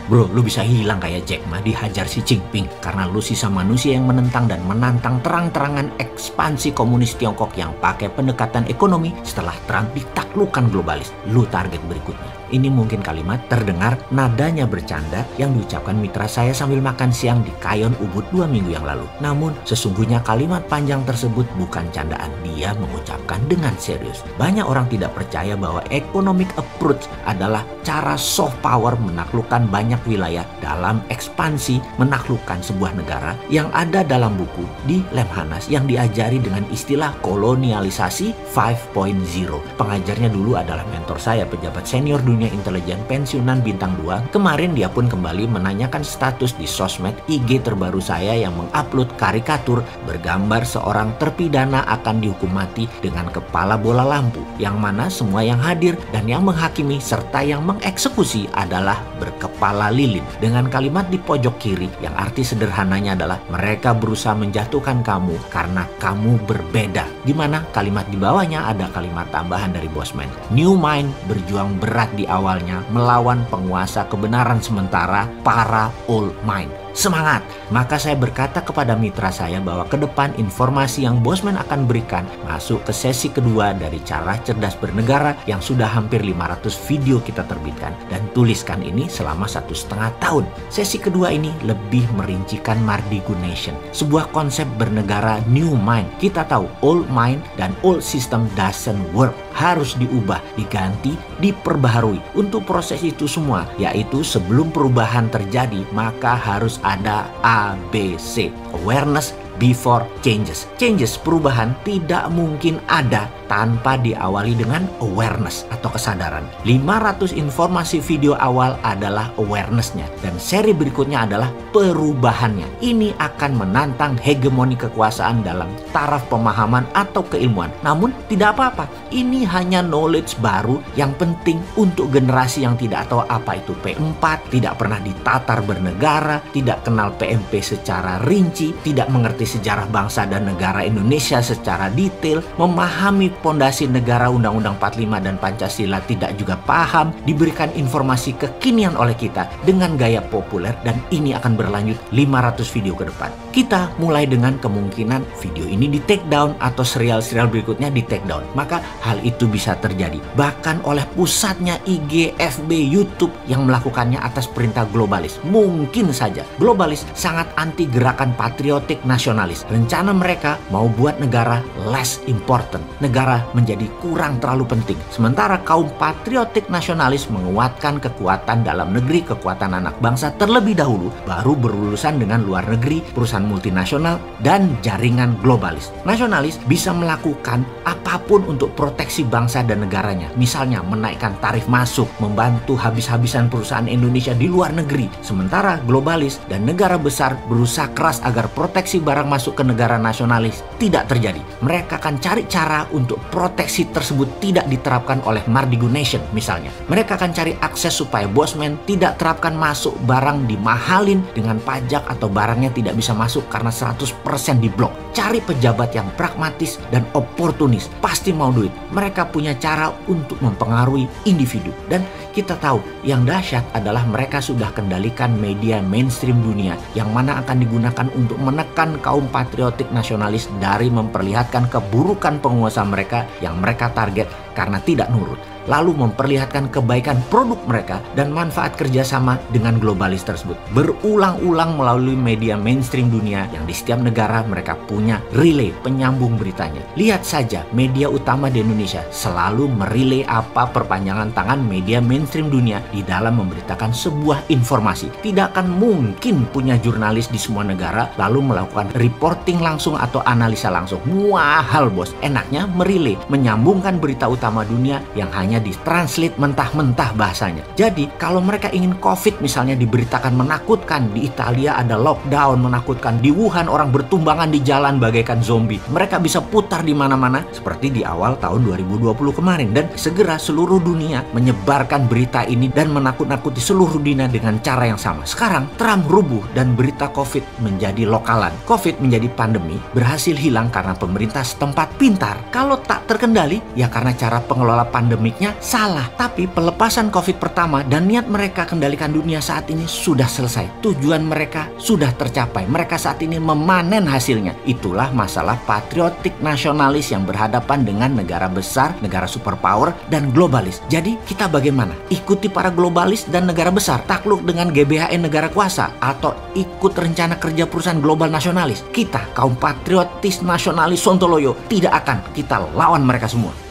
Bro, lu bisa hilang kayak Jack Ma dihajar si Jinping karena lu sisa manusia yang menentang dan menantang terang-terangan ekspansi komunis Tiongkok yang pakai pendekatan ekonomi setelah Trump ditaklukkan globalis. Lu target berikutnya. Ini mungkin kalimat terdengar nadanya bercanda yang diucapkan mitra saya sambil makan siang di Kayon Ubud 2 minggu yang lalu. Namun sesungguhnya kalimat panjang tersebut bukan candaan, dia mengucapkan dengan serius. Banyak orang tidak percaya bahwa economic approach adalah cara soft power menaklukkan banyak wilayah dalam ekspansi menaklukkan sebuah negara yang ada dalam buku di Lemhanas yang diajari dengan istilah kolonialisasi 5.0. Pengajarnya dulu adalah mentor saya, pejabat senior dunia intelijen pensiunan bintang 2. Kemarin dia pun kembali menanyakan status di sosmed IG terbaru saya yang mengupload karikatur bergambar seorang terpidana akan dihukum mati dengan kepala bola lampu, yang mana semua yang hadir dan yang menghakimi serta yang mengeksekusi adalah berkepala lilin. Dengan kalimat di pojok kiri yang arti sederhananya adalah mereka berusaha menjatuhkan kamu karena kamu berbeda. Di mana kalimat di bawahnya ada kalimat tambahan dari Bosman. New Mind berjuang berat di awalnya melawan penguasa kebenaran sementara para Old Mind. Semangat! Maka saya berkata kepada mitra saya bahwa ke depan informasi yang Bosman akan berikan masuk ke sesi kedua dari cara cerdas bernegara yang sudah hampir 500 video kita terbitkan dan tuliskan ini selama 1,5 tahun. Sesi kedua ini lebih merincikan Mardigu Nation, sebuah konsep bernegara new mind. Kita tahu old mind dan old system doesn't work, harus diubah, diganti, diperbaharui. Untuk proses itu semua, yaitu sebelum perubahan terjadi maka harus ada ABC, awareness before changes. Changes, perubahan tidak mungkin ada tanpa diawali dengan awareness atau kesadaran. 500 informasi video awal adalah awarenessnya dan seri berikutnya adalah perubahannya. Ini akan menantang hegemoni kekuasaan dalam taraf pemahaman atau keilmuan. Namun tidak apa-apa, ini hanya knowledge baru yang penting untuk generasi yang tidak tahu apa itu P4, tidak pernah ditatar bernegara, tidak kenal PMP secara rinci, tidak mengerti sejarah bangsa dan negara Indonesia secara detail, memahami pondasi negara Undang-Undang 45 dan Pancasila tidak juga paham, diberikan informasi kekinian oleh kita dengan gaya populer, dan ini akan berlanjut 500 video ke depan. Kita mulai dengan kemungkinan video ini di take down atau serial-serial berikutnya di take down. Maka hal itu bisa terjadi bahkan oleh pusatnya IG, FB, YouTube yang melakukannya atas perintah globalis. Mungkin saja globalis sangat anti gerakan patriotik nasionalis. Rencana mereka mau buat negara less important, negara menjadi kurang terlalu penting. Sementara kaum patriotik nasionalis menguatkan kekuatan dalam negeri, kekuatan anak bangsa terlebih dahulu, baru berurusan dengan luar negeri, perusahaan multinasional, dan jaringan globalis. Nasionalis bisa melakukan apapun untuk proteksi bangsa dan negaranya. Misalnya menaikkan tarif masuk, membantu habis-habisan perusahaan Indonesia di luar negeri. Sementara globalis dan negara besar berusaha keras agar proteksi barang masuk ke negara nasionalis tidak terjadi. Mereka akan cari cara untuk proteksi tersebut tidak diterapkan oleh Mardigu Nation misalnya. Mereka akan cari akses supaya Bosman tidak terapkan masuk barang dimahalin dengan pajak atau barangnya tidak bisa masuk karena 100% diblok. Cari pejabat yang pragmatis dan oportunis, pasti mau duit. Mereka punya cara untuk mempengaruhi individu. Dan kita tahu yang dahsyat adalah mereka sudah kendalikan media mainstream dunia yang mana akan digunakan untuk menekan kaum patriotik nasionalis dari memperlihatkan keburukan penguasa mereka yang mereka target karena tidak nurut, lalu memperlihatkan kebaikan produk mereka dan manfaat kerjasama dengan globalis tersebut. Berulang-ulang melalui media mainstream dunia yang di setiap negara mereka punya relay penyambung beritanya. Lihat saja media utama di Indonesia selalu merelay apa perpanjangan tangan media mainstream dunia di dalam memberitakan sebuah informasi. Tidak akan mungkin punya jurnalis di semua negara lalu melakukan reporting langsung atau analisa langsung. Mahal bos, enaknya merelay, menyambungkan berita utama dunia yang hanya ditranslate mentah-mentah bahasanya. Jadi kalau mereka ingin COVID misalnya diberitakan menakutkan, di Italia ada lockdown menakutkan, di Wuhan orang bertumbangan di jalan bagaikan zombie, mereka bisa putar di mana-mana seperti di awal tahun 2020 kemarin, dan segera seluruh dunia menyebarkan berita ini dan menakut-nakuti seluruh dunia dengan cara yang sama. Sekarang Trump rubuh dan berita COVID menjadi lokalan. COVID menjadi pandemi berhasil hilang karena pemerintah setempat pintar. Kalau tak terkendali ya karena cara cara pengelola pandemiknya salah. Tapi pelepasan COVID pertama dan niat mereka kendalikan dunia saat ini sudah selesai. Tujuan mereka sudah tercapai. Mereka saat ini memanen hasilnya. Itulah masalah patriotik nasionalis yang berhadapan dengan negara besar, negara superpower, dan globalis. Jadi kita bagaimana? Ikuti para globalis dan negara besar, takluk dengan GBHN negara kuasa, atau ikut rencana kerja perusahaan global nasionalis? Kita, kaum patriotis nasionalis Sontoloyo, tidak akan kita lawan mereka semua.